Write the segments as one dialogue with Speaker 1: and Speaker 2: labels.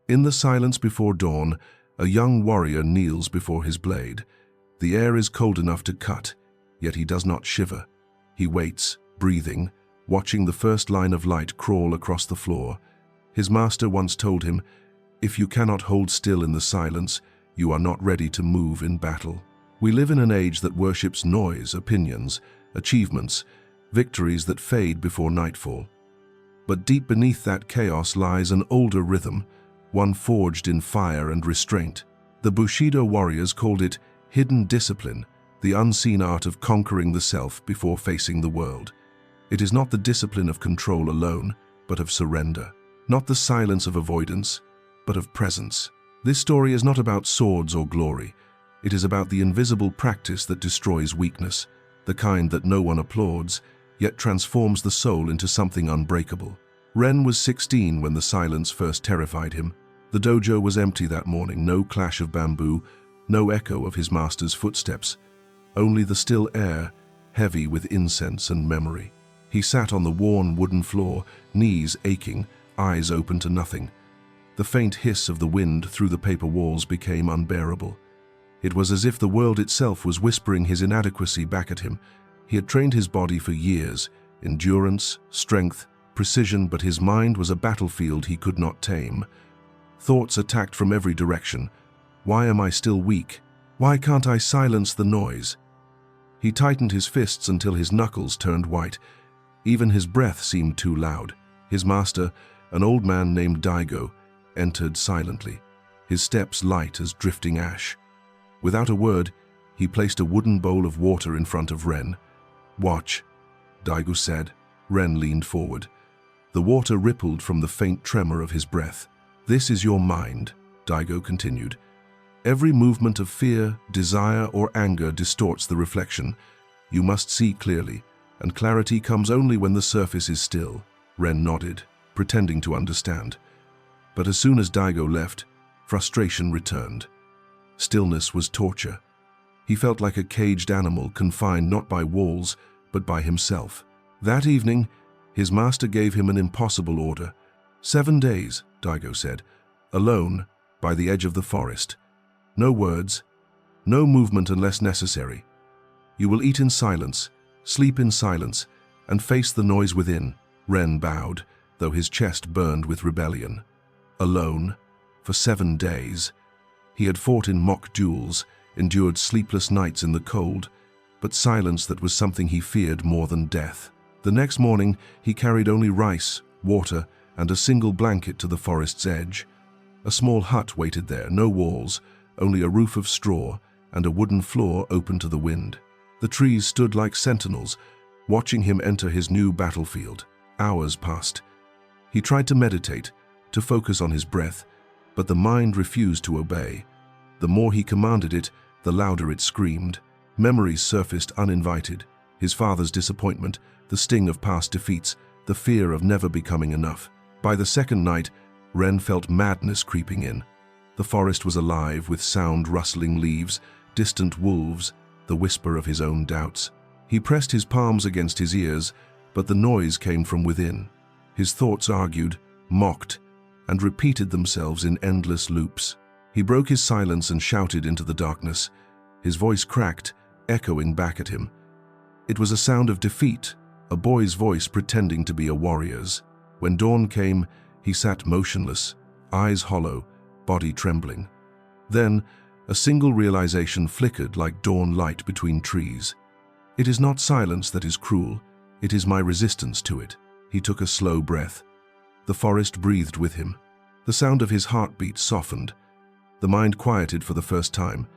Speaker 1: In the silence before dawn, a young warrior kneels before his blade. The air is cold enough to cut, yet he does not shiver. He waits, breathing, watching the first line of light crawl across the floor. His master once told him, "If you cannot hold still in the silence, you are not ready to move in battle." We live in an age that worships noise, opinions, achievements, victories that fade before nightfall. But deep beneath that chaos lies an older rhythm, one forged in fire and restraint. The Bushido warriors called it hidden discipline, the unseen art of conquering the self before facing the world. It is not the discipline of control alone, but of surrender. Not the silence of avoidance, but of presence. This story is not about swords or glory. It is about the invisible practice that destroys weakness, the kind that no one applauds, yet transforms the soul into something unbreakable. Ren was 16 when the silence first terrified him. The dojo was empty that morning, no clash of bamboo, no echo of his master's footsteps, only the still air, heavy with incense and memory. He sat on the worn wooden floor, knees aching, eyes open to nothing. The faint hiss of the wind through the paper walls became unbearable. It was as if the world itself was whispering his inadequacy back at him. He had trained his body for years, endurance, strength, precision, but his mind was a battlefield he could not tame. Thoughts attacked from every direction. Why am I still weak? Why can't I silence the noise? He tightened his fists until his knuckles turned white. Even his breath seemed too loud. His master, an old man named Daigo, entered silently, his steps light as drifting ash. Without a word, he placed a wooden bowl of water in front of Ren. "Watch," Daigo said. Ren leaned forward. The water rippled from the faint tremor of his breath. "This is your mind," Daigo continued. "Every movement of fear, desire, or anger distorts the reflection. You must see clearly, and clarity comes only when the surface is still." Ren nodded, pretending to understand. But as soon as Daigo left, frustration returned. Stillness was torture. He felt like a caged animal confined not by walls, but by himself. That evening, his master gave him an impossible order. 7 days, Daigo said, alone, by the edge of the forest. No words, no movement unless necessary. You will eat in silence, sleep in silence, and face the noise within. Ren bowed, though his chest burned with rebellion. Alone, for 7 days. He had fought in mock duels, endured sleepless nights in the cold, but silence that was something he feared more than death. The next morning, he carried only rice, water, and a single blanket to the forest's edge. A small hut waited there, no walls, only a roof of straw and a wooden floor open to the wind. The trees stood like sentinels, watching him enter his new battlefield. Hours passed. He tried to meditate, to focus on his breath, but the mind refused to obey. The more he commanded it, the louder it screamed. Memories surfaced uninvited. His father's disappointment, the sting of past defeats, the fear of never becoming enough. By the second night, Ren felt madness creeping in. The forest was alive with sound rustling leaves, distant wolves, the whisper of his own doubts. He pressed his palms against his ears, but the noise came from within. His thoughts argued, mocked, and repeated themselves in endless loops. He broke his silence and shouted into the darkness. His voice cracked, echoing back at him. It was a sound of defeat, a boy's voice pretending to be a warrior's. When dawn came, he sat motionless, eyes hollow, body trembling. Then, a single realization flickered like dawn light between trees. It is not silence that is cruel, it is my resistance to it. He took a slow breath. The forest breathed with him. The sound of his heartbeat softened. The mind quieted for the first time,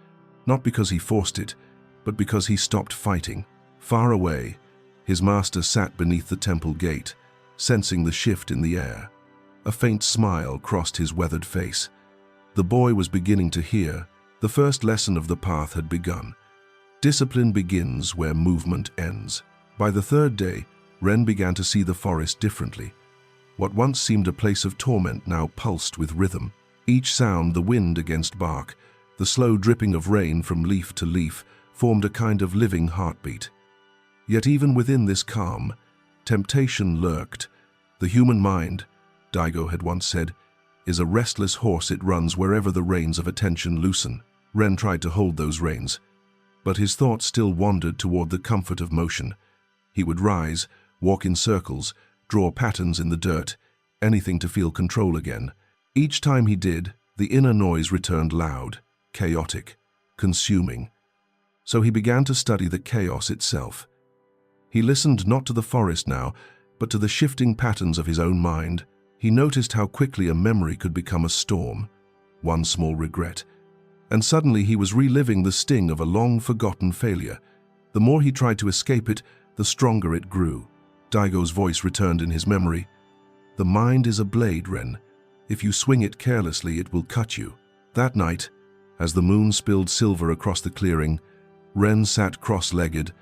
Speaker 1: not because he forced it, but because he stopped fighting. Far away, his master sat beneath the temple gate, sensing the shift in the air. A faint smile crossed his weathered face. The boy was beginning to hear. The first lesson of the path had begun. Discipline begins where movement ends. By the third day, Ren began to see the forest differently. What once seemed a place of torment now pulsed with rhythm. Each sound, the wind against bark, the slow dripping of rain from leaf to leaf, formed a kind of living heartbeat. Yet even within this calm, temptation lurked. The human mind, Daigo had once said, is a restless horse. It runs wherever the reins of attention loosen. Ren tried to hold those reins, but his thoughts still wandered toward the comfort of motion. He would rise, walk in circles, draw patterns in the dirt, anything to feel control again. Each time he did, the inner noise returned loud, chaotic, consuming. So he began to study the chaos itself. He listened not to the forest now, but to the shifting patterns of his own mind. He noticed how quickly a memory could become a storm, one small regret, and suddenly he was reliving the sting of a long-forgotten failure. The more he tried to escape it, the stronger it grew. Daigo's voice returned in his memory. "The mind is a blade, Ren. If you swing it carelessly, it will cut you." That night, as the moon spilled silver across the clearing, Ren sat cross-legged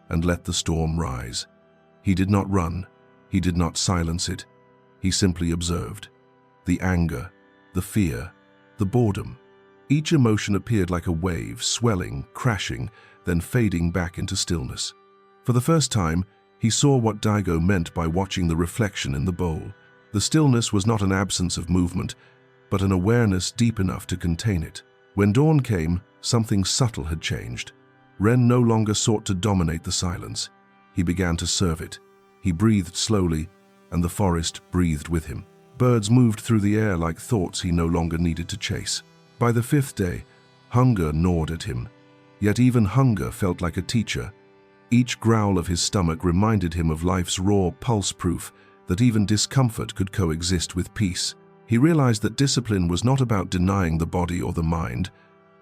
Speaker 1: and let the storm rise. He did not run. He did not silence it. He simply observed. The anger, the fear, the boredom. Each emotion appeared like a wave, swelling, crashing, then fading back into stillness. For the first time, he saw what Daigo meant by watching the reflection in the bowl. The stillness was not an absence of movement, but an awareness deep enough to contain it. When dawn came, something subtle had changed. Ren no longer sought to dominate the silence. He began to serve it. He breathed slowly, and the forest breathed with him. Birds moved through the air like thoughts he no longer needed to chase. By the fifth day, hunger gnawed at him. Yet even hunger felt like a teacher. Each growl of his stomach reminded him of life's raw pulse-proof that even discomfort could coexist with peace. He realized that discipline was not about denying the body or the mind,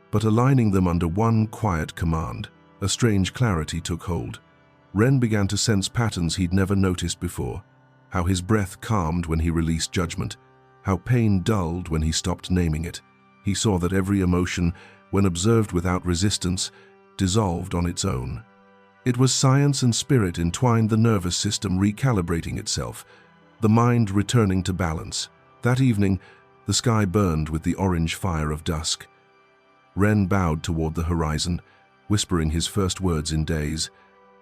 Speaker 1: but aligning them under one quiet command. A strange clarity took hold. Ren began to sense patterns he'd never noticed before. How his breath calmed when he released judgment. How pain dulled when he stopped naming it. He saw that every emotion, when observed without resistance, dissolved on its own. It was science and spirit entwined, the nervous system recalibrating itself, the mind returning to balance. That evening, the sky burned with the orange fire of dusk. Ren bowed toward the horizon, whispering his first words in days.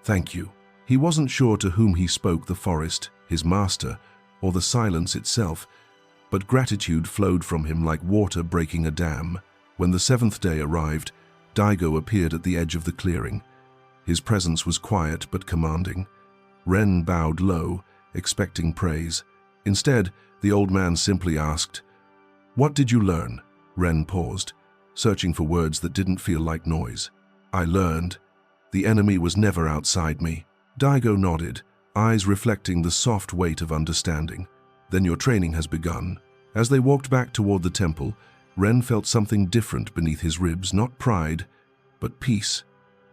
Speaker 1: "Thank you." He wasn't sure to whom he spoke, the forest, his master, or the silence itself, but gratitude flowed from him like water breaking a dam. When the seventh day arrived, Daigo appeared at the edge of the clearing. His presence was quiet but commanding. Ren bowed low, expecting praise. Instead, the old man simply asked, "What did you learn?" Ren paused, searching for words that didn't feel like noise. "I learned. The enemy was never outside me." Daigo nodded, eyes reflecting the soft weight of understanding. "Then your training has begun." As they walked back toward the temple, Ren felt something different beneath his ribs, not pride, but peace.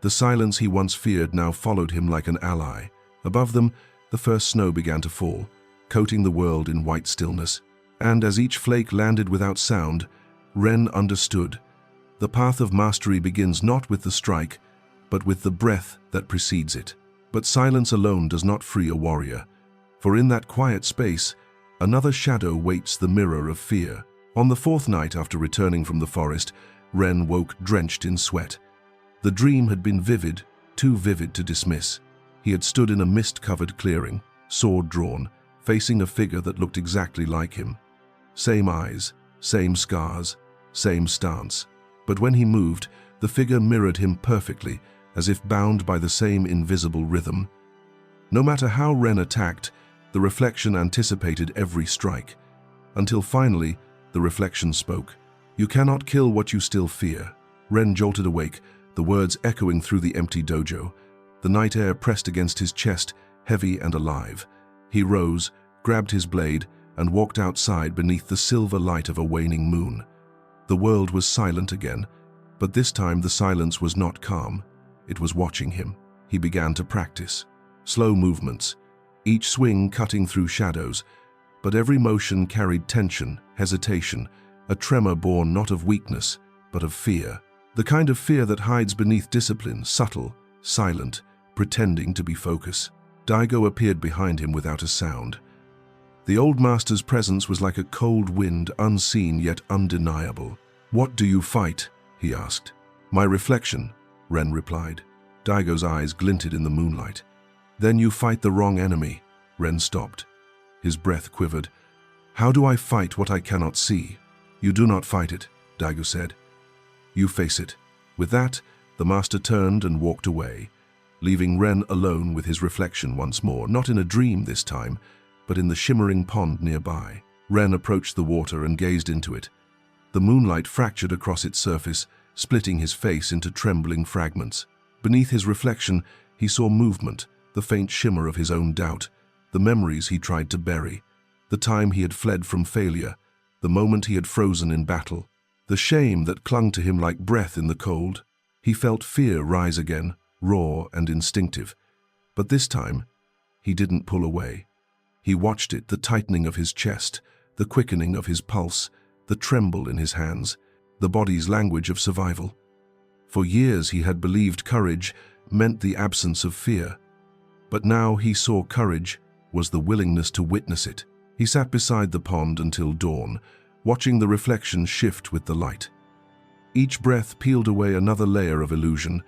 Speaker 1: The silence he once feared now followed him like an ally. Above them, the first snow began to fall, coating the world in white stillness. And as each flake landed without sound, Ren understood. The path of mastery begins not with the strike, but with the breath that precedes it. But silence alone does not free a warrior, for in that quiet space, another shadow waits, the mirror of fear. On the fourth night after returning from the forest, Ren woke drenched in sweat. The dream had been vivid, too vivid to dismiss. He had stood in a mist-covered clearing, sword drawn, facing a figure that looked exactly like him. Same eyes, same scars, same stance. But when he moved, the figure mirrored him perfectly, as if bound by the same invisible rhythm. No matter how Ren attacked, the reflection anticipated every strike. Until finally, the reflection spoke. "You cannot kill what you still fear." Ren jolted awake, the words echoing through the empty dojo. The night air pressed against his chest, heavy and alive. He rose, grabbed his blade, and walked outside beneath the silver light of a waning moon. The world was silent again, but this time the silence was not calm. It was watching him. He began to practice. Slow movements, each swing cutting through shadows, but every motion carried tension, hesitation, a tremor born not of weakness, but of fear. The kind of fear that hides beneath discipline, subtle, silent, pretending to be focus. Daigo appeared behind him without a sound. The old master's presence was like a cold wind, unseen yet undeniable. "What do you fight?" he asked. "My reflection," Ren replied. Daigo's eyes glinted in the moonlight. "Then you fight the wrong enemy." Ren stopped. His breath quivered. How do I fight what I cannot see? You do not fight it, Daigo said. You face it. With that, the master turned and walked away, leaving Ren alone with his reflection once more, not in a dream this time, but in the shimmering pond nearby. Ren approached the water and gazed into it. The moonlight fractured across its surface, splitting his face into trembling fragments. Beneath his reflection, he saw movement, the faint shimmer of his own doubt, the memories he tried to bury, the time he had fled from failure, the moment he had frozen in battle, the shame that clung to him like breath in the cold. He felt fear rise again, raw and instinctive. But this time, he didn't pull away. He watched it, the tightening of his chest, the quickening of his pulse, the tremble in his hands, the body's language of survival. For years he had believed courage meant the absence of fear. But now he saw courage was the willingness to witness it. He sat beside the pond until dawn, watching the reflection shift with the light. Each breath peeled away another layer of illusion.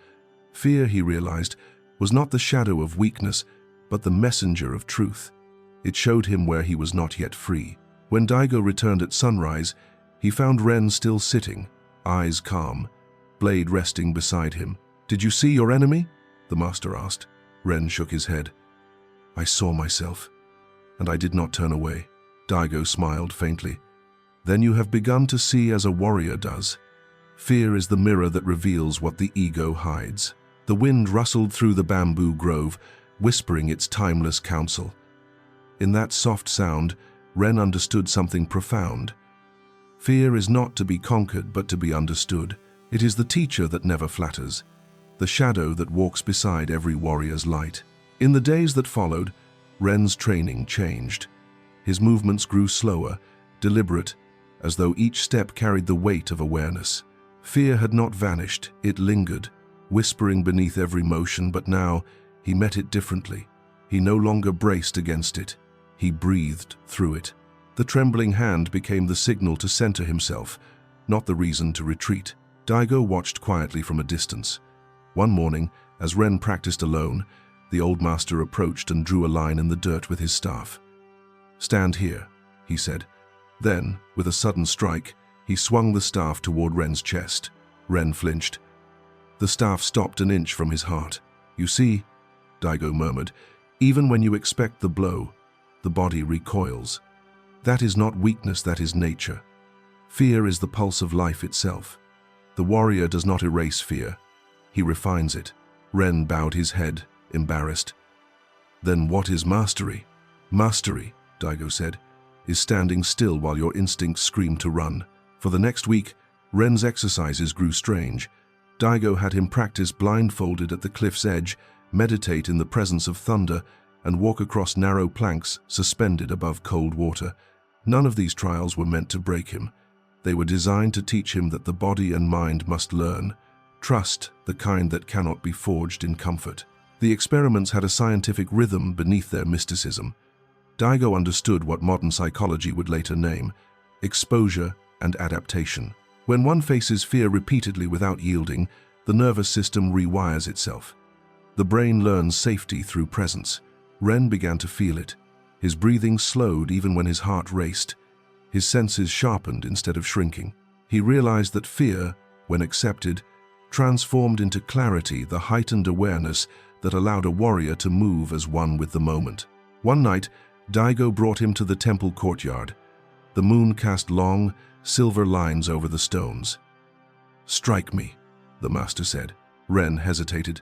Speaker 1: Fear, he realized, was not the shadow of weakness, but the messenger of truth. It showed him where he was not yet free. When Daigo returned at sunrise, he found Ren still sitting, eyes calm, blade resting beside him. "Did you see your enemy?" the master asked. Ren shook his head. "I saw myself, and I did not turn away." Daigo smiled faintly. "Then you have begun to see as a warrior does. Fear is the mirror that reveals what the ego hides." The wind rustled through the bamboo grove, whispering its timeless counsel. In that soft sound, Ren understood something profound. Fear is not to be conquered, but to be understood. It is the teacher that never flatters, the shadow that walks beside every warrior's light. In the days that followed, Ren's training changed. His movements grew slower, deliberate, as though each step carried the weight of awareness. Fear had not vanished, it lingered, whispering beneath every motion, but now he met it differently. He no longer braced against it. He breathed through it. The trembling hand became the signal to center himself, not the reason to retreat. Daigo watched quietly from a distance. One morning, as Ren practiced alone, the old master approached and drew a line in the dirt with his staff. "Stand here," he said. Then, with a sudden strike, he swung the staff toward Ren's chest. Ren flinched. The staff stopped an inch from his heart. "You see," Daigo murmured, "even when you expect the blow, the body recoils. That is not weakness, that is nature. Fear is the pulse of life itself. The warrior does not erase fear. He refines it." Ren bowed his head, embarrassed. "Then what is mastery?" "Mastery," Daigo said, "is standing still while your instincts scream to run." For the next week, Ren's exercises grew strange. Daigo had him practice blindfolded at the cliff's edge, meditate in the presence of thunder, and walk across narrow planks suspended above cold water. None of these trials were meant to break him. They were designed to teach him that the body and mind must learn. Trust, the kind that cannot be forged in comfort. The experiments had a scientific rhythm beneath their mysticism. Daigo understood what modern psychology would later name exposure and adaptation. When one faces fear repeatedly without yielding, the nervous system rewires itself. The brain learns safety through presence. Ren began to feel it. His breathing slowed even when his heart raced. His senses sharpened instead of shrinking. He realized that fear, when accepted, transformed into clarity, the heightened awareness that allowed a warrior to move as one with the moment. One night, Daigo brought him to the temple courtyard. The moon cast long, silver lines over the stones. "Strike me," the master said. Ren hesitated.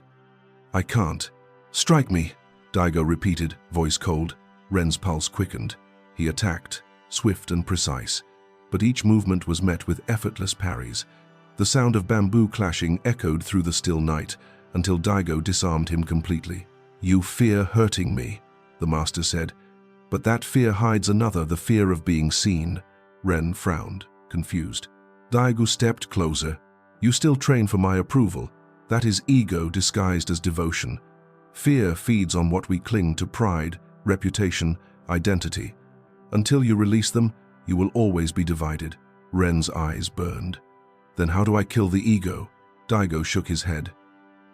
Speaker 1: "I can't." "Strike me," Daigo repeated, voice cold. Ren's pulse quickened. He attacked, swift and precise, but each movement was met with effortless parries. The sound of bamboo clashing echoed through the still night until Daigo disarmed him completely. "You fear hurting me," the master said, "but that fear hides another, the fear of being seen." Ren frowned, confused. Daigo stepped closer. "You still train for my approval. That is ego disguised as devotion. Fear feeds on what we cling to: pride, reputation, identity. Until you release them, you will always be divided." Ren's eyes burned. "Then how do I kill the ego?" Daigo shook his head.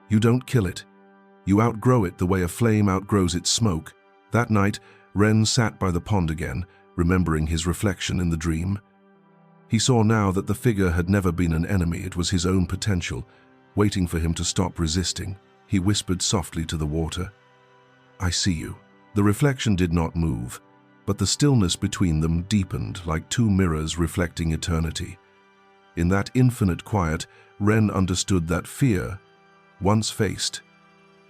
Speaker 1: "You don't kill it. You outgrow it the way a flame outgrows its smoke." That night, Ren sat by the pond again, remembering his reflection in the dream. He saw now that the figure had never been an enemy, it was his own potential, waiting for him to stop resisting. He whispered softly to the water, "I see you." The reflection did not move, but the stillness between them deepened like two mirrors reflecting eternity. In that infinite quiet, Ren understood that fear, once faced,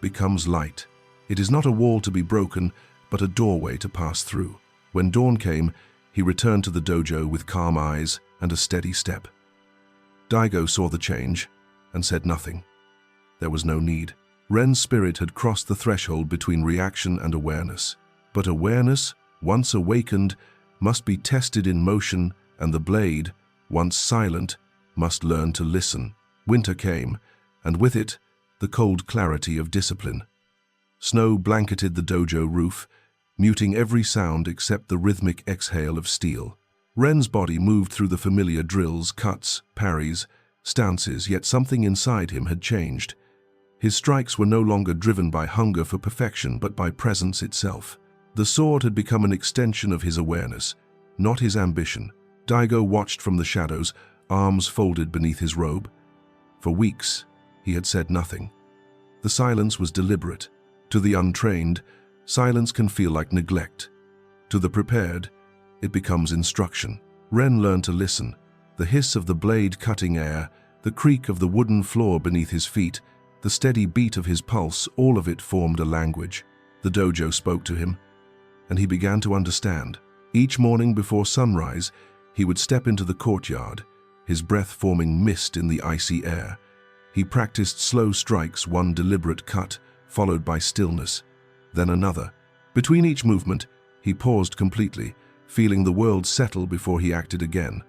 Speaker 1: becomes light. It is not a wall to be broken, but a doorway to pass through. When dawn came, he returned to the dojo with calm eyes and a steady step. Daigo saw the change and said nothing. There was no need. Ren's spirit had crossed the threshold between reaction and awareness. But awareness, once awakened, must be tested in motion, and the blade, once silent, must learn to listen. Winter came, and with it, the cold clarity of discipline. Snow blanketed the dojo roof, muting every sound except the rhythmic exhale of steel. Ren's body moved through the familiar drills, cuts, parries, stances, yet something inside him had changed. His strikes were no longer driven by hunger for perfection, but by presence itself. The sword had become an extension of his awareness, not his ambition. Daigo watched from the shadows, arms folded beneath his robe. For weeks, he had said nothing. The silence was deliberate. To the untrained, silence can feel like neglect. To the prepared, it becomes instruction. Ren learned to listen. The hiss of the blade cutting air, the creak of the wooden floor beneath his feet, the steady beat of his pulse, all of it formed a language. The dojo spoke to him, and he began to understand. Each morning before sunrise, he would step into the courtyard, his breath forming mist in the icy air. He practiced slow strikes, one deliberate cut, followed by stillness, then another. Between each movement, he paused completely, feeling the world settle before he acted again.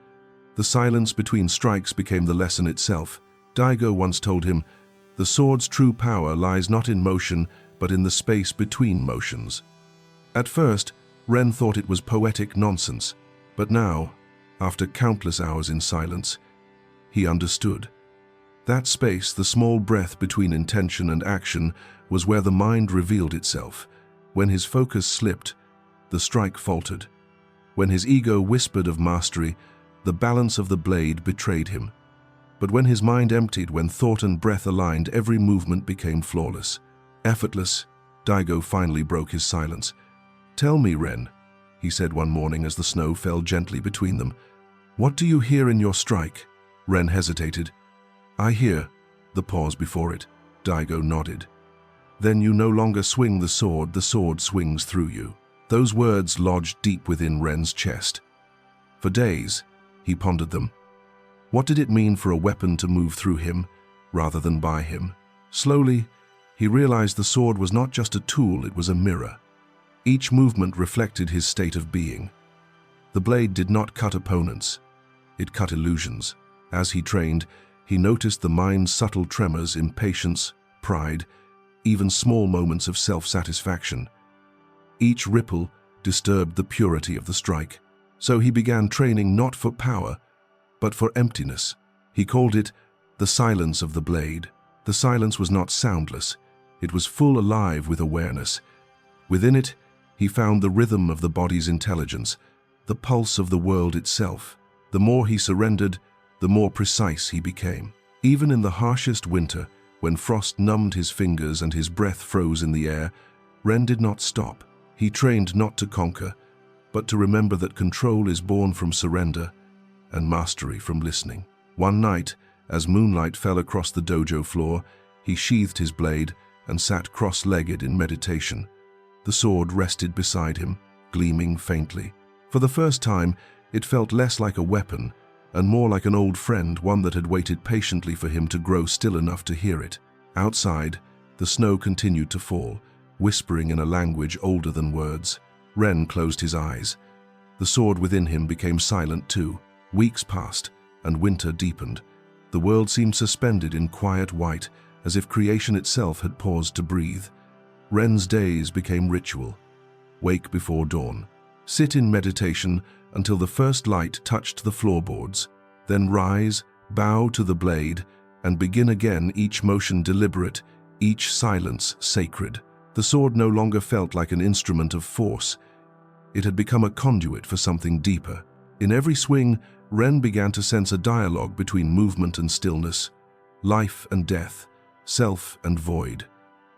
Speaker 1: The silence between strikes became the lesson itself. Daigo once told him, "The sword's true power lies not in motion, but in the space between motions." At first, Ren thought it was poetic nonsense, but now, after countless hours in silence, he understood. That space, the small breath between intention and action, was where the mind revealed itself. When his focus slipped, the strike faltered. When his ego whispered of mastery, the balance of the blade betrayed him. But when his mind emptied, when thought and breath aligned, every movement became flawless. Effortless, Daigo finally broke his silence. "Tell me, Ren," he said one morning as the snow fell gently between them. "What do you hear in your strike?" Ren hesitated. "I hear," the pause before it. Daigo nodded. "Then you no longer swing the sword swings through you." Those words lodged deep within Ren's chest. For days, he pondered them. What did it mean for a weapon to move through him, rather than by him? Slowly, he realized the sword was not just a tool, it was a mirror. Each movement reflected his state of being. The blade did not cut opponents, it cut illusions. As he trained, he noticed the mind's subtle tremors, impatience, pride, even small moments of self-satisfaction. Each ripple disturbed the purity of the strike. So he began training not for power, but for emptiness. He called it the silence of the blade. The silence was not soundless, it was full alive with awareness. Within it, he found the rhythm of the body's intelligence, the pulse of the world itself. The more he surrendered, the more precise he became. Even in the harshest winter, when frost numbed his fingers and his breath froze in the air, Ren did not stop. He trained not to conquer, but to remember that control is born from surrender and mastery from listening. One night, as moonlight fell across the dojo floor, he sheathed his blade and sat cross-legged in meditation. The sword rested beside him, gleaming faintly. For the first time, it felt less like a weapon and more like an old friend, one that had waited patiently for him to grow still enough to hear it. Outside, the snow continued to fall, whispering in a language older than words. Ren closed his eyes. The sword within him became silent too. Weeks passed, and winter deepened. The world seemed suspended in quiet white, as if creation itself had paused to breathe. Ren's days became ritual. Wake before dawn. Sit in meditation until the first light touched the floorboards. Then rise, bow to the blade, and begin again, each motion deliberate, each silence sacred. The sword no longer felt like an instrument of force. It had become a conduit for something deeper. In every swing, Ren began to sense a dialogue between movement and stillness, life and death, self and void.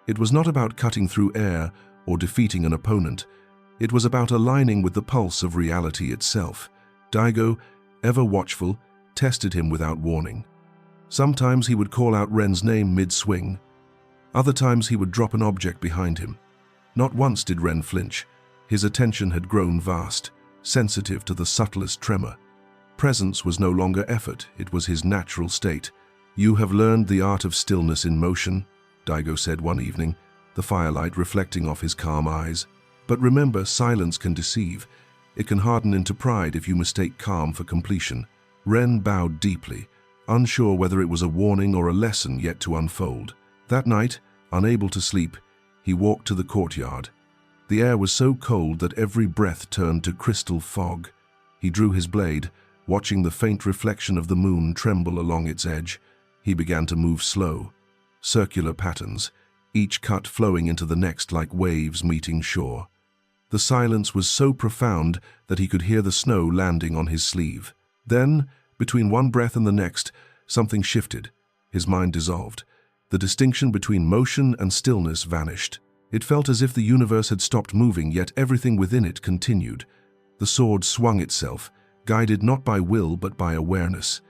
Speaker 1: It was not about cutting through air or defeating an opponent. It was about aligning with the pulse of reality itself. Daigo, ever watchful, tested him without warning. Sometimes he would call out Ren's name mid-swing. Other times he would drop an object behind him. Not once did Ren flinch. His attention had grown vast, sensitive to the subtlest tremor. Presence was no longer effort, it was his natural state. "You have learned the art of stillness in motion," Daigo said one evening, the firelight reflecting off his calm eyes. "But remember, silence can deceive. It can harden into pride if you mistake calm for completion." Ren bowed deeply, unsure whether it was a warning or a lesson yet to unfold. That night, unable to sleep, he walked to the courtyard. The air was so cold that every breath turned to crystal fog. He drew his blade, watching the faint reflection of the moon tremble along its edge. He began to move slow, circular patterns, each cut flowing into the next like waves meeting shore. The silence was so profound that he could hear the snow landing on his sleeve. Then, between one breath and the next, something shifted. His mind dissolved. The distinction between motion and stillness vanished. It felt as if the universe had stopped moving, yet everything within it continued. The sword swung itself, guided not by will but by awareness.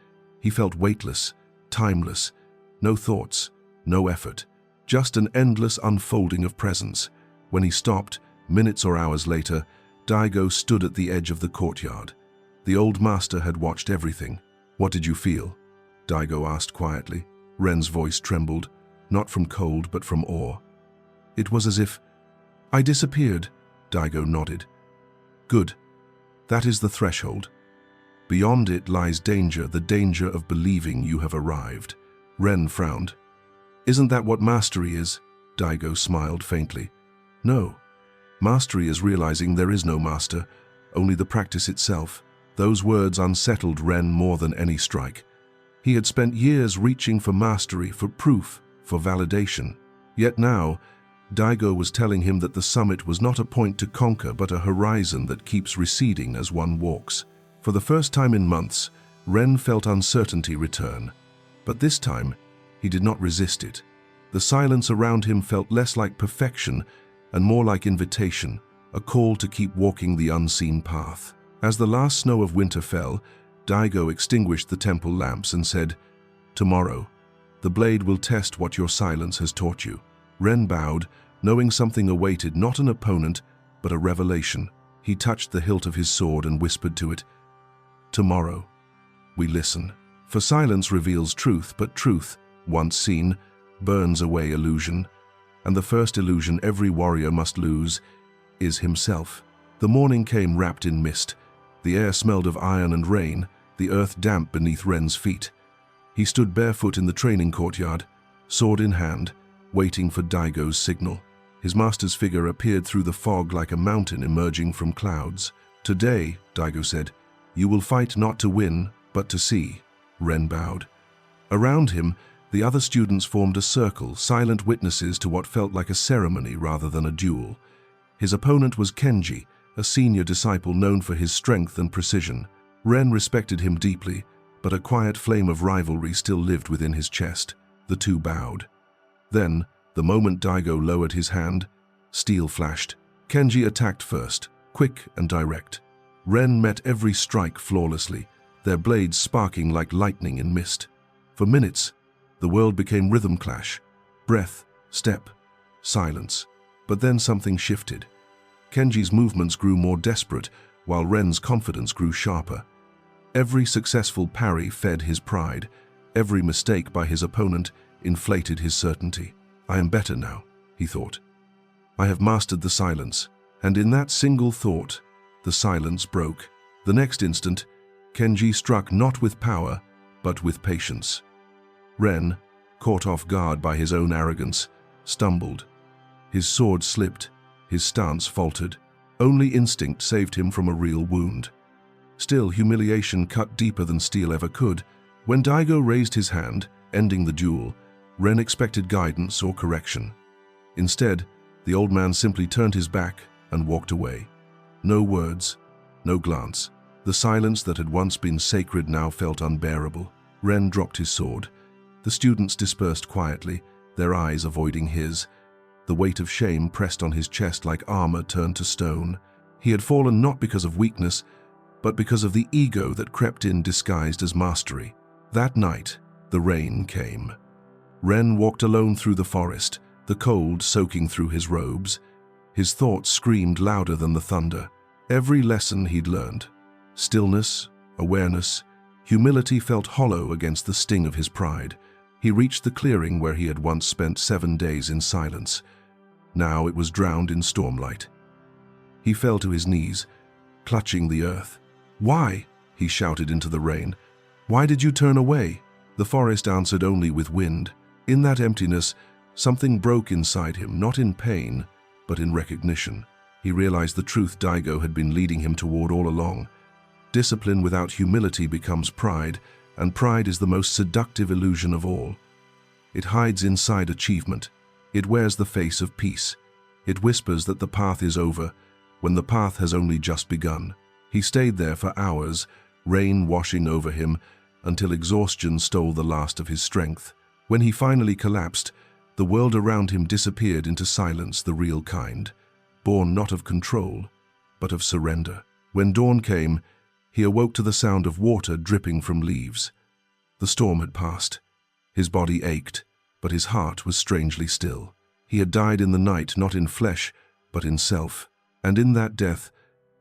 Speaker 1: He felt weightless, timeless, no thoughts, no effort, just an endless unfolding of presence. When he stopped, minutes or hours later, Daigo stood at the edge of the courtyard. The old master had watched everything. "What did you feel?" Daigo asked quietly. Ren's voice trembled, not from cold but from awe. "It was as if I disappeared," Daigo nodded. "Good. That is the threshold. Beyond it lies danger, the danger of believing you have arrived." Ren frowned. "Isn't that what mastery is?" Daigo smiled faintly. "No. Mastery is realizing there is no master, only the practice itself." Those words unsettled Ren more than any strike. He had spent years reaching for mastery, for proof, for validation. Yet now, Daigo was telling him that the summit was not a point to conquer but a horizon that keeps receding as one walks. For the first time in months, Ren felt uncertainty return. But this time, he did not resist it. The silence around him felt less like perfection and more like invitation, a call to keep walking the unseen path. As the last snow of winter fell, Daigo extinguished the temple lamps and said, "Tomorrow, the blade will test what your silence has taught you." Ren bowed, knowing something awaited, not an opponent, but a revelation. He touched the hilt of his sword and whispered to it, "Tomorrow, we listen." For silence reveals truth, but truth, once seen, burns away illusion. And the first illusion every warrior must lose is himself. The morning came wrapped in mist. The air smelled of iron and rain, the earth damp beneath Ren's feet. He stood barefoot in the training courtyard, sword in hand, waiting for Daigo's signal. His master's figure appeared through the fog like a mountain emerging from clouds. "Today," Daigo said, "you will fight not to win, but to see." Ren bowed. Around him, the other students formed a circle, silent witnesses to what felt like a ceremony rather than a duel. His opponent was Kenji, a senior disciple known for his strength and precision. Ren respected him deeply, but a quiet flame of rivalry still lived within his chest. The two bowed. Then, the moment Daigo lowered his hand, steel flashed. Kenji attacked first, quick and direct. Ren met every strike flawlessly, their blades sparking like lightning in mist. For minutes, the world became rhythm clash, breath, step, silence. But then something shifted. Kenji's movements grew more desperate, while Ren's confidence grew sharper. Every successful parry fed his pride. Every mistake by his opponent inflated his certainty. "I am better now," he thought. "I have mastered the silence." And in that single thought, the silence broke. The next instant, Kenji struck not with power, but with patience. Ren, caught off guard by his own arrogance, stumbled. His sword slipped, his stance faltered. Only instinct saved him from a real wound. Still, humiliation cut deeper than steel ever could. When Daigo raised his hand, ending the duel, Ren expected guidance or correction. Instead, the old man simply turned his back and walked away. No words, no glance. The silence that had once been sacred now felt unbearable. Ren dropped his sword. The students dispersed quietly, their eyes avoiding his. The weight of shame pressed on his chest like armor turned to stone. He had fallen not because of weakness, but because of the ego that crept in disguised as mastery. That night, the rain came. Ren walked alone through the forest, the cold soaking through his robes. His thoughts screamed louder than the thunder. Every lesson he'd learned. Stillness, awareness, humility felt hollow against the sting of his pride. He reached the clearing where he had once spent 7 days in silence. Now it was drowned in stormlight. He fell to his knees, clutching the earth. "Why?" he shouted into the rain. "Why did you turn away?" The forest answered only with wind. In that emptiness, something broke inside him, not in pain, but in recognition. He realized the truth Daigo had been leading him toward all along. Discipline without humility becomes pride, and pride is the most seductive illusion of all. It hides inside achievement. It wears the face of peace. It whispers that the path is over, when the path has only just begun. He stayed there for hours, rain washing over him, until exhaustion stole the last of his strength. When he finally collapsed, the world around him disappeared into silence, the real kind, born not of control, but of surrender. When dawn came, he awoke to the sound of water dripping from leaves. The storm had passed. His body ached, but his heart was strangely still. He had died in the night, not in flesh, but in self. And in that death,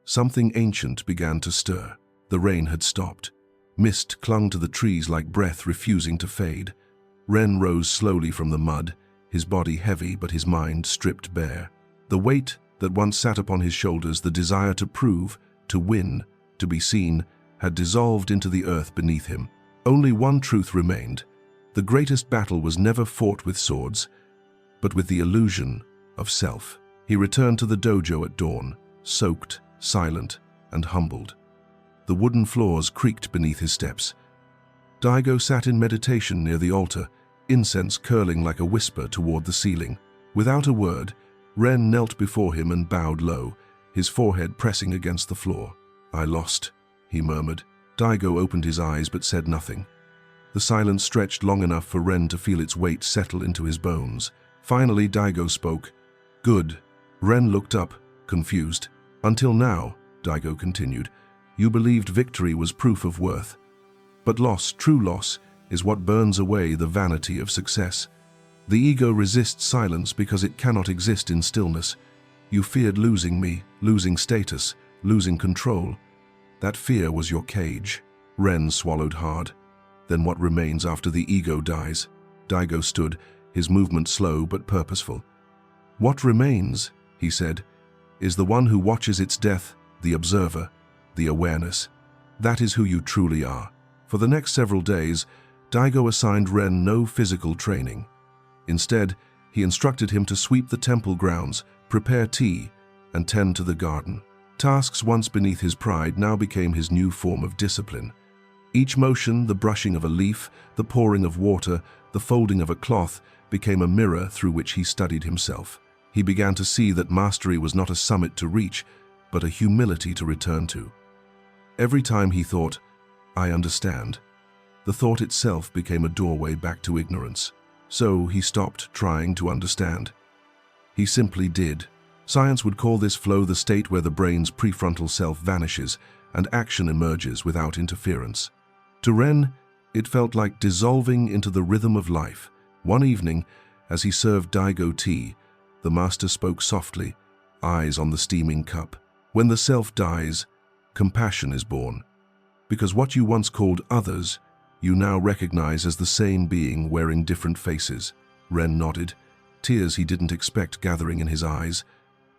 Speaker 1: something ancient began to stir. The rain had stopped. Mist clung to the trees like breath refusing to fade. Ren rose slowly from the mud, his body heavy but his mind stripped bare. The weight that once sat upon his shoulders, the desire to prove, to win, to be seen, had dissolved into the earth beneath him. Only one truth remained. The greatest battle was never fought with swords, but with the illusion of self. He returned to the dojo at dawn, soaked, silent, and humbled. The wooden floors creaked beneath his steps. Daigo sat in meditation near the altar, incense curling like a whisper toward the ceiling. Without a word, Ren knelt before him and bowed low, his forehead pressing against the floor. "I lost," he murmured. Daigo opened his eyes but said nothing. The silence stretched long enough for Ren to feel its weight settle into his bones. Finally, Daigo spoke. "Good." Ren looked up, confused. "Until now," Daigo continued, "you believed victory was proof of worth. But loss, true loss, is what burns away the vanity of success. The ego resists silence because it cannot exist in stillness. You feared losing me, losing status, losing control. That fear was your cage." Ren swallowed hard. "Then what remains after the ego dies?" Daigo stood, his movement slow but purposeful. "What remains," he said, "is the one who watches its death, the observer, the awareness. That is who you truly are." For the next several days, Daigo assigned Ren no physical training. Instead, he instructed him to sweep the temple grounds, prepare tea, and tend to the garden. Tasks once beneath his pride now became his new form of discipline. Each motion, the brushing of a leaf, the pouring of water, the folding of a cloth, became a mirror through which he studied himself. He began to see that mastery was not a summit to reach, but a humility to return to. Every time he thought, "I understand," the thought itself became a doorway back to ignorance. So he stopped trying to understand. He simply did. Science would call this flow the state where the brain's prefrontal self vanishes and action emerges without interference. To Ren, it felt like dissolving into the rhythm of life. One evening, as he served Daigo tea, the master spoke softly, eyes on the steaming cup. "When the self dies, compassion is born. Because what you once called others, you now recognize as the same being wearing different faces." Ren nodded, tears he didn't expect gathering in his eyes.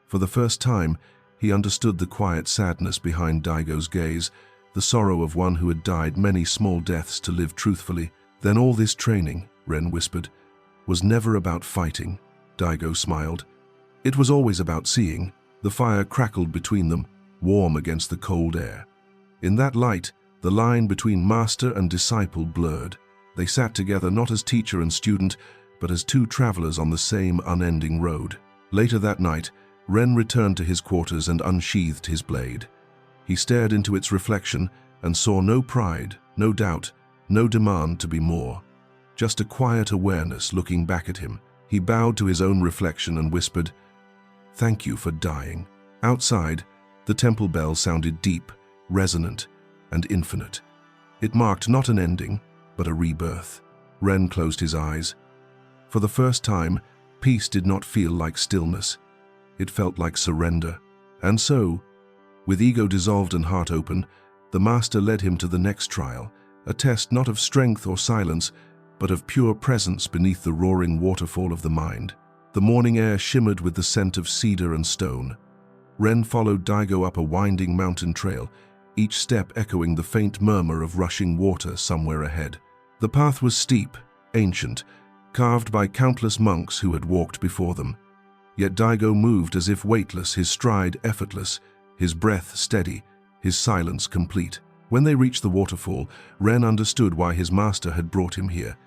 Speaker 1: For the first time, he understood the quiet sadness behind Daigo's gaze, the sorrow of one who had died many small deaths to live truthfully. "Then all this training," Ren whispered, "was never about fighting." Daigo smiled. "It was always about seeing." The fire crackled between them, warm against the cold air. In that light, the line between master and disciple blurred. They sat together not as teacher and student, but as two travelers on the same unending road. Later that night, Ren returned to his quarters and unsheathed his blade. He stared into its reflection and saw no pride, no doubt, no demand to be more. Just a quiet awareness looking back at him. He bowed to his own reflection and whispered, "Thank you for dying." Outside, the temple bell sounded deep, resonant, and infinite. It marked not an ending, but a rebirth. Ren closed his eyes. For the first time, peace did not feel like stillness. It felt like surrender. And so, with ego dissolved and heart open, the master led him to the next trial, a test not of strength or silence, but of pure presence beneath the roaring waterfall of the mind. The morning air shimmered with the scent of cedar and stone. Ren followed Daigo up a winding mountain trail, each step echoing the faint murmur of rushing water somewhere ahead. The path was steep, ancient, carved by countless monks who had walked before them. Yet Daigo moved as if weightless, his stride effortless, his breath steady, his silence complete. When they reached the waterfall, Ren understood why his master had brought him here.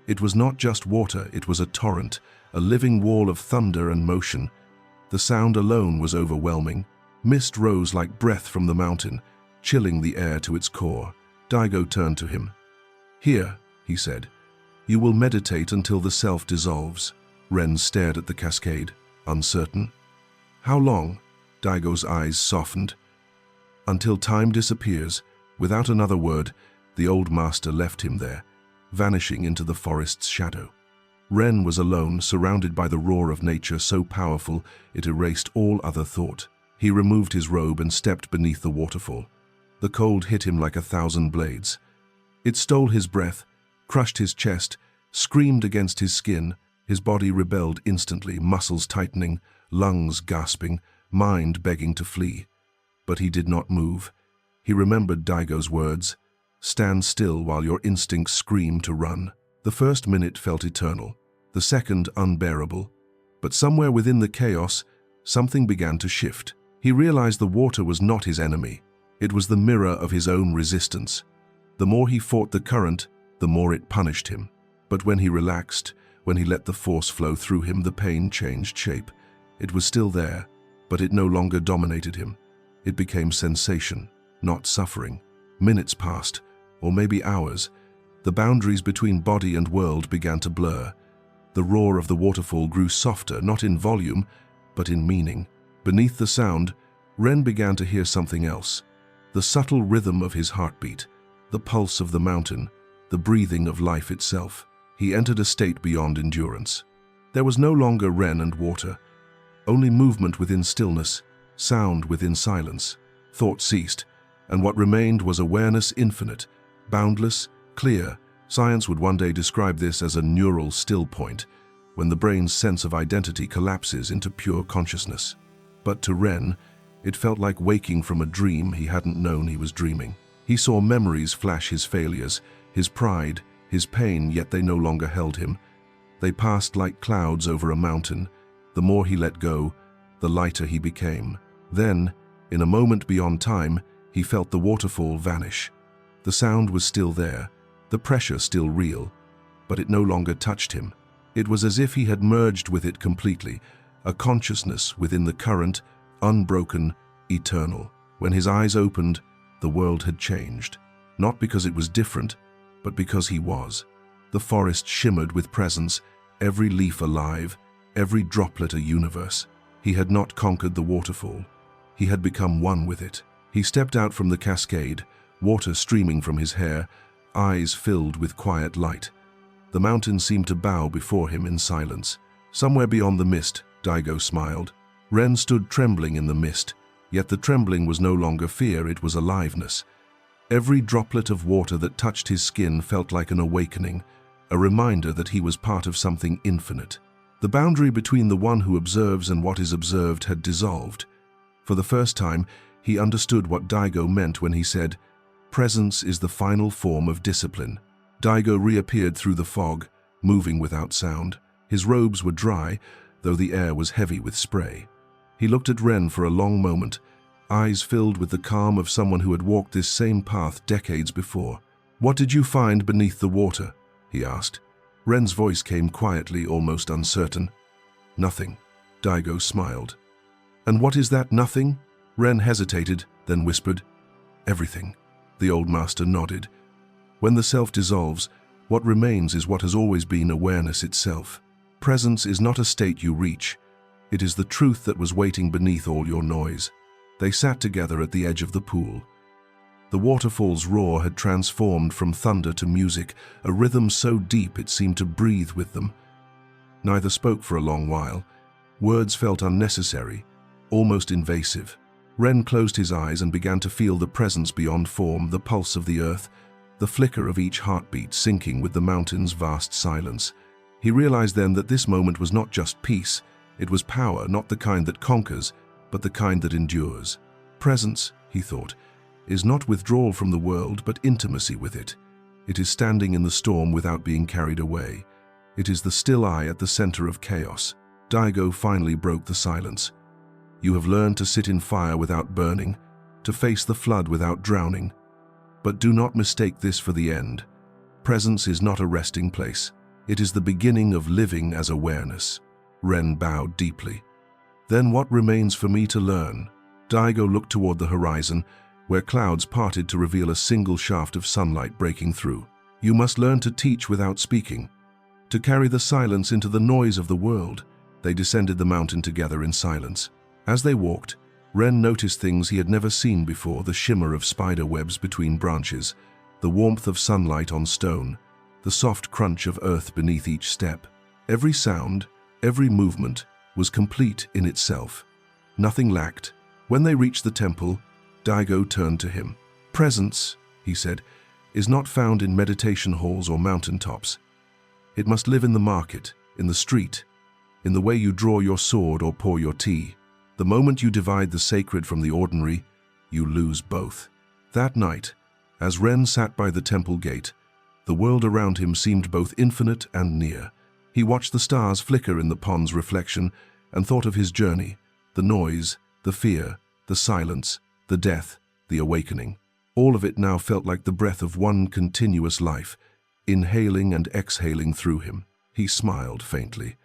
Speaker 1: It was not just water, it was a torrent, a living wall of thunder and motion. The sound alone was overwhelming. Mist rose like breath from the mountain, chilling the air to its core. Daigo turned to him. "Here," he said, "you will meditate until the self dissolves." Ren stared at the cascade, uncertain. "How long?" Daigo's eyes softened. "Until time disappears." Without another word, the old master left him there, vanishing into the forest's shadow. Ren was alone, surrounded by the roar of nature so powerful it erased all other thought. He removed his robe and stepped beneath the waterfall. The cold hit him like 1,000 blades. It stole his breath, crushed his chest, screamed against his skin. His body rebelled instantly, muscles tightening, lungs gasping, mind begging to flee. But he did not move. He remembered Daigo's words, "Stand still while your instincts scream to run." The first minute felt eternal, the second unbearable. But somewhere within the chaos, something began to shift. He realized the water was not his enemy. It was the mirror of his own resistance. The more he fought the current, the more it punished him. But when he relaxed, when he let the force flow through him, the pain changed shape. It was still there, but it no longer dominated him. It became sensation, not suffering. Minutes passed, or maybe hours. The boundaries between body and world began to blur. The roar of the waterfall grew softer, not in volume, but in meaning. Beneath the sound, Ren began to hear something else. The subtle rhythm of his heartbeat, the pulse of the mountain, the breathing of life itself. He entered a state beyond endurance. There was no longer Ren and water, only movement within stillness, sound within silence. Thought ceased, and what remained was awareness infinite, boundless, clear. Science would one day describe this as a neural still point, when the brain's sense of identity collapses into pure consciousness. But to Ren, it felt like waking from a dream he hadn't known he was dreaming. He saw memories flash, his failures, his pride, his pain, yet they no longer held him. They passed like clouds over a mountain. The more he let go, the lighter he became. Then, in a moment beyond time, he felt the waterfall vanish. The sound was still there, the pressure still real, but it no longer touched him. It was as if he had merged with it completely, a consciousness within the current, unbroken, eternal. When his eyes opened, the world had changed. Not because it was different, but because he was. The forest shimmered with presence, every leaf alive, every droplet a universe. He had not conquered the waterfall. He had become one with it. He stepped out from the cascade, water streaming from his hair, eyes filled with quiet light. The mountain seemed to bow before him in silence. Somewhere beyond the mist, Daigo smiled. Ren stood trembling in the mist, yet the trembling was no longer fear, it was aliveness. Every droplet of water that touched his skin felt like an awakening, a reminder that he was part of something infinite. The boundary between the one who observes and what is observed had dissolved. For the first time, he understood what Daigo meant when he said, "Presence is the final form of discipline." Daigo reappeared through the fog, moving without sound. His robes were dry, though the air was heavy with spray. He looked at Ren for a long moment, eyes filled with the calm of someone who had walked this same path decades before. "What did you find beneath the water?" he asked. Ren's voice came quietly, almost uncertain. "Nothing." Daigo smiled. And what is that nothing? Ren hesitated, then whispered, Everything. The old master nodded. When the self dissolves, what remains is what has always been awareness itself. Presence is not a state you reach. It is the truth that was waiting beneath all your noise. They sat together at the edge of the pool. The waterfall's roar had transformed from thunder to music, a rhythm so deep it seemed to breathe with them. Neither spoke for a long while. Words felt unnecessary, almost invasive. Ren closed his eyes and began to feel the presence beyond form, the pulse of the earth, the flicker of each heartbeat syncing with the mountain's vast silence. He realized then that this moment was not just peace, it was power, not the kind that conquers, but the kind that endures. Presence, he thought, is not withdrawal from the world, but intimacy with it. It is standing in the storm without being carried away. It is the still eye at the center of chaos. Daigo finally broke the silence. You have learned to sit in fire without burning, to face the flood without drowning. But do not mistake this for the end. Presence is not a resting place. It is the beginning of living as awareness. Ren bowed deeply. Then what remains for me to learn? Daigo looked toward the horizon, where clouds parted to reveal a single shaft of sunlight breaking through. You must learn to teach without speaking, to carry the silence into the noise of the world. They descended the mountain together in silence. As they walked, Ren noticed things he had never seen before, the shimmer of spider webs between branches, the warmth of sunlight on stone, the soft crunch of earth beneath each step. Every sound, every movement was complete in itself. Nothing lacked. When they reached the temple, Daigo turned to him. Presence, he said, is not found in meditation halls or mountaintops. It must live in the market, in the street, in the way you draw your sword or pour your tea. The moment you divide the sacred from the ordinary, you lose both. That night, as Ren sat by the temple gate, the world around him seemed both infinite and near. He watched the stars flicker in the pond's reflection and thought of his journey, the noise, the fear, the silence, the death, the awakening. All of it now felt like the breath of one continuous life, inhaling and exhaling through him. He smiled faintly.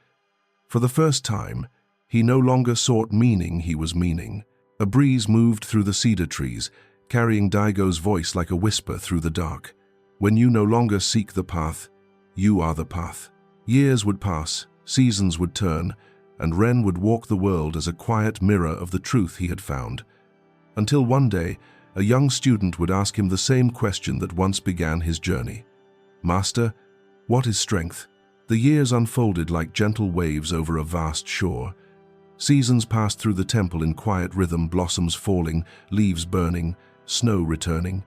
Speaker 1: For the first time, he no longer sought meaning, he was meaning. A breeze moved through the cedar trees, carrying Daigo's voice like a whisper through the dark. When you no longer seek the path, you are the path. Years would pass, seasons would turn, and Ren would walk the world as a quiet mirror of the truth he had found. Until one day, a young student would ask him the same question that once began his journey. Master, what is strength? The years unfolded like gentle waves over a vast shore. Seasons passed through the temple in quiet rhythm, blossoms falling, leaves burning, snow returning,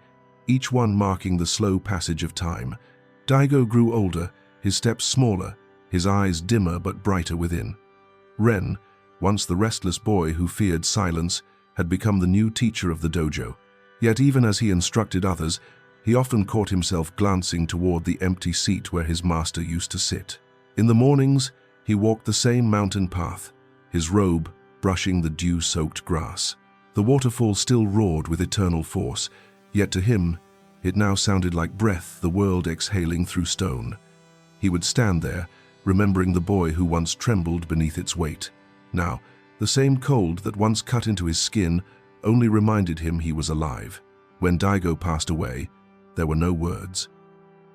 Speaker 1: each one marking the slow passage of time. Daigo grew older, his steps smaller, his eyes dimmer but brighter within. Ren, once the restless boy who feared silence, had become the new teacher of the dojo. Yet even as he instructed others, he often caught himself glancing toward the empty seat where his master used to sit. In the mornings, he walked the same mountain path, his robe brushing the dew-soaked grass. The waterfall still roared with eternal force, yet to him, it now sounded like breath, the world exhaling through stone. He would stand there, remembering the boy who once trembled beneath its weight. Now, the same cold that once cut into his skin only reminded him he was alive. When Daigo passed away, there were no words.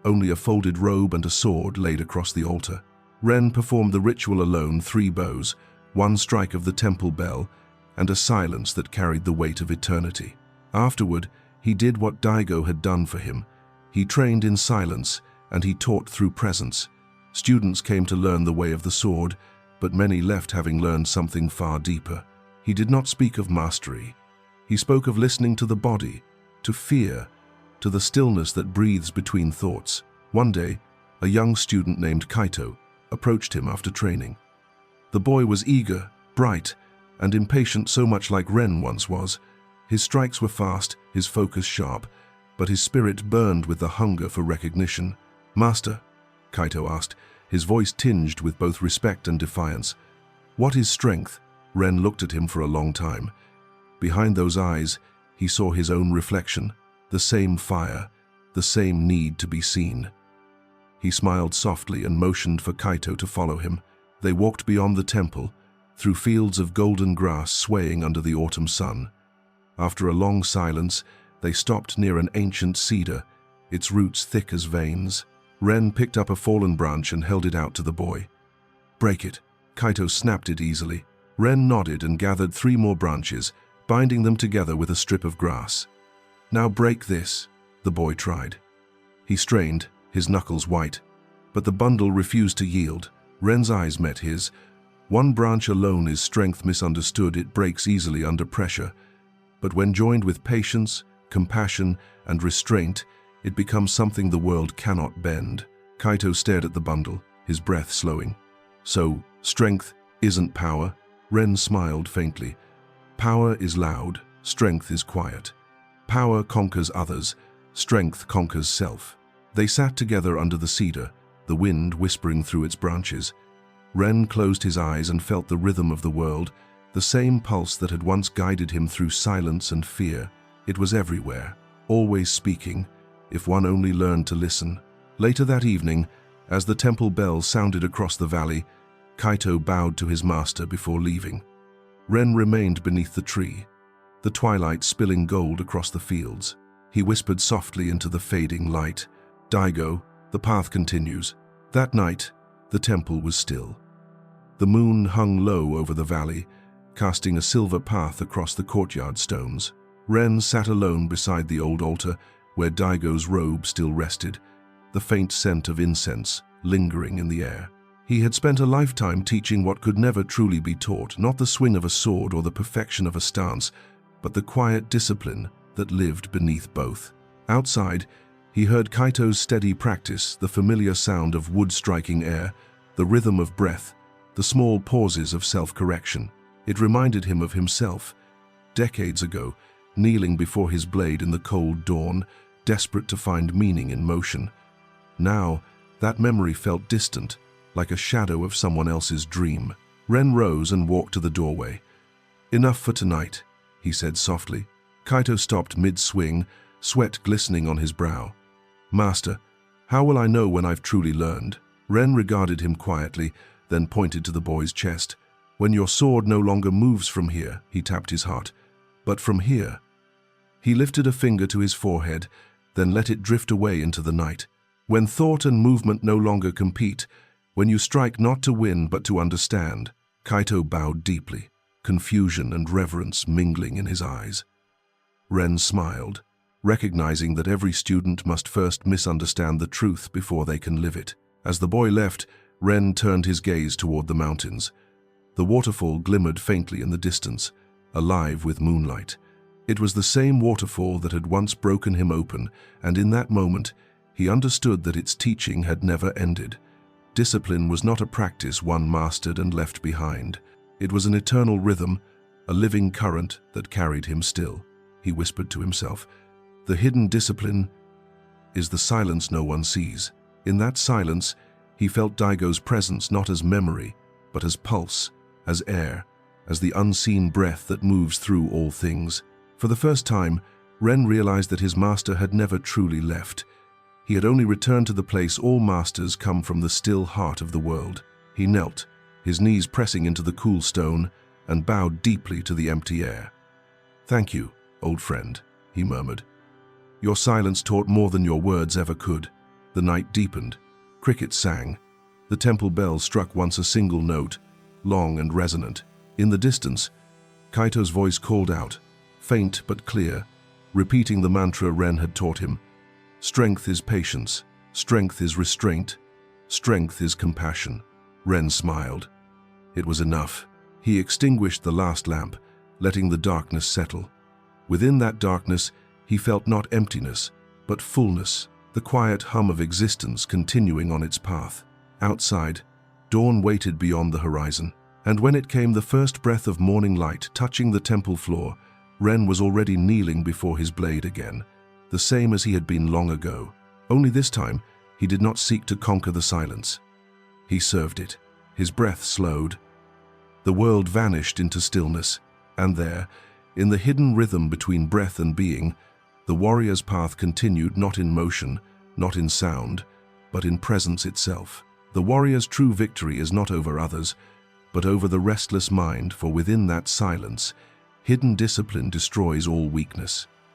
Speaker 1: Only a folded robe and a sword laid across the altar. Ren performed the ritual alone, 3 bows, 1 strike of the temple bell, and a silence that carried the weight of eternity. Afterward, he did what Daigo had done for him. He trained in silence, and he taught through presence. Students came to learn the way of the sword, but many left having learned something far deeper. He did not speak of mastery. He spoke of listening to the body, to fear, to the stillness that breathes between thoughts. One day, a young student named Kaito approached him after training. The boy was eager, bright, and impatient, so much like Ren once was. His strikes were fast, his focus sharp, but his spirit burned with the hunger for recognition. "Master," Kaito asked, his voice tinged with both respect and defiance. "What is strength?" Ren looked at him for a long time. Behind those eyes, he saw his own reflection, the same fire, the same need to be seen. He smiled softly and motioned for Kaito to follow him. They walked beyond the temple, through fields of golden grass swaying under the autumn sun. After a long silence, they stopped near an ancient cedar, its roots thick as veins. Ren picked up a fallen branch and held it out to the boy. "Break it." Kaito snapped it easily. Ren nodded and gathered 3 more branches, binding them together with a strip of grass. "Now break this," the boy tried. He strained, his knuckles white, but the bundle refused to yield. Ren's eyes met his. One branch alone is strength misunderstood. It breaks easily under pressure. But when joined with patience, compassion, and restraint, it becomes something the world cannot bend. Kaito stared at the bundle, his breath slowing. "So, strength isn't power?" Ren smiled faintly. "Power is loud, strength is quiet. Power conquers others, strength conquers self." They sat together under the cedar, the wind whispering through its branches. Ren closed his eyes and felt the rhythm of the world, the same pulse that had once guided him through silence and fear. It was everywhere, always speaking, if one only learned to listen. Later that evening, as the temple bell sounded across the valley, Kaito bowed to his master before leaving. Ren remained beneath the tree, the twilight spilling gold across the fields. He whispered softly into the fading light, "Daigo, the path continues." That night, the temple was still. The moon hung low over the valley, casting a silver path across the courtyard stones. Ren sat alone beside the old altar, where Daigo's robe still rested, the faint scent of incense lingering in the air. He had spent a lifetime teaching what could never truly be taught, not the swing of a sword or the perfection of a stance, but the quiet discipline that lived beneath both. Outside, he heard Kaito's steady practice, the familiar sound of wood striking air, the rhythm of breath, the small pauses of self-correction. It reminded him of himself, decades ago, kneeling before his blade in the cold dawn, desperate to find meaning in motion. Now, that memory felt distant, like a shadow of someone else's dream. Ren rose and walked to the doorway. "Enough for tonight," he said softly. Kaito stopped mid-swing, sweat glistening on his brow. "Master, how will I know when I've truly learned?" Ren regarded him quietly, then pointed to the boy's chest. "When your sword no longer moves from here," he tapped his heart, "but from here." He lifted a finger to his forehead, then let it drift away into the night. "When thought and movement no longer compete, when you strike not to win but to understand." Kaito bowed deeply, confusion and reverence mingling in his eyes. Ren smiled, recognizing that every student must first misunderstand the truth before they can live it. As the boy left, Ren turned his gaze toward the mountains. The waterfall glimmered faintly in the distance, alive with moonlight. It was the same waterfall that had once broken him open, and in that moment, he understood that its teaching had never ended. Discipline was not a practice one mastered and left behind. It was an eternal rhythm, a living current that carried him still. He whispered to himself, "The hidden discipline is the silence no one sees." In that silence, he felt Daigo's presence not as memory, but as pulse, as air, as the unseen breath that moves through all things. For the first time, Ren realized that his master had never truly left. He had only returned to the place all masters come from, the still heart of the world. He knelt, his knees pressing into the cool stone, and bowed deeply to the empty air. "Thank you, old friend," he murmured. "Your silence taught more than your words ever could." The night deepened. Crickets sang. The temple bell struck once a single note, long and resonant. In the distance, Kaito's voice called out, faint but clear, repeating the mantra Ren had taught him. "Strength is patience. Strength is restraint. Strength is compassion." Ren smiled. It was enough. He extinguished the last lamp, letting the darkness settle. Within that darkness, he felt not emptiness, but fullness, the quiet hum of existence continuing on its path. Outside, dawn waited beyond the horizon, and when it came, the first breath of morning light touching the temple floor, Ren was already kneeling before his blade again, the same as he had been long ago. Only this time, he did not seek to conquer the silence. He served it. His breath slowed. The world vanished into stillness, and there, in the hidden rhythm between breath and being, the warrior's path continued, not in motion, not in sound, but in presence itself. The warrior's true victory is not over others, but over the restless mind, for within that silence, hidden discipline destroys all weakness.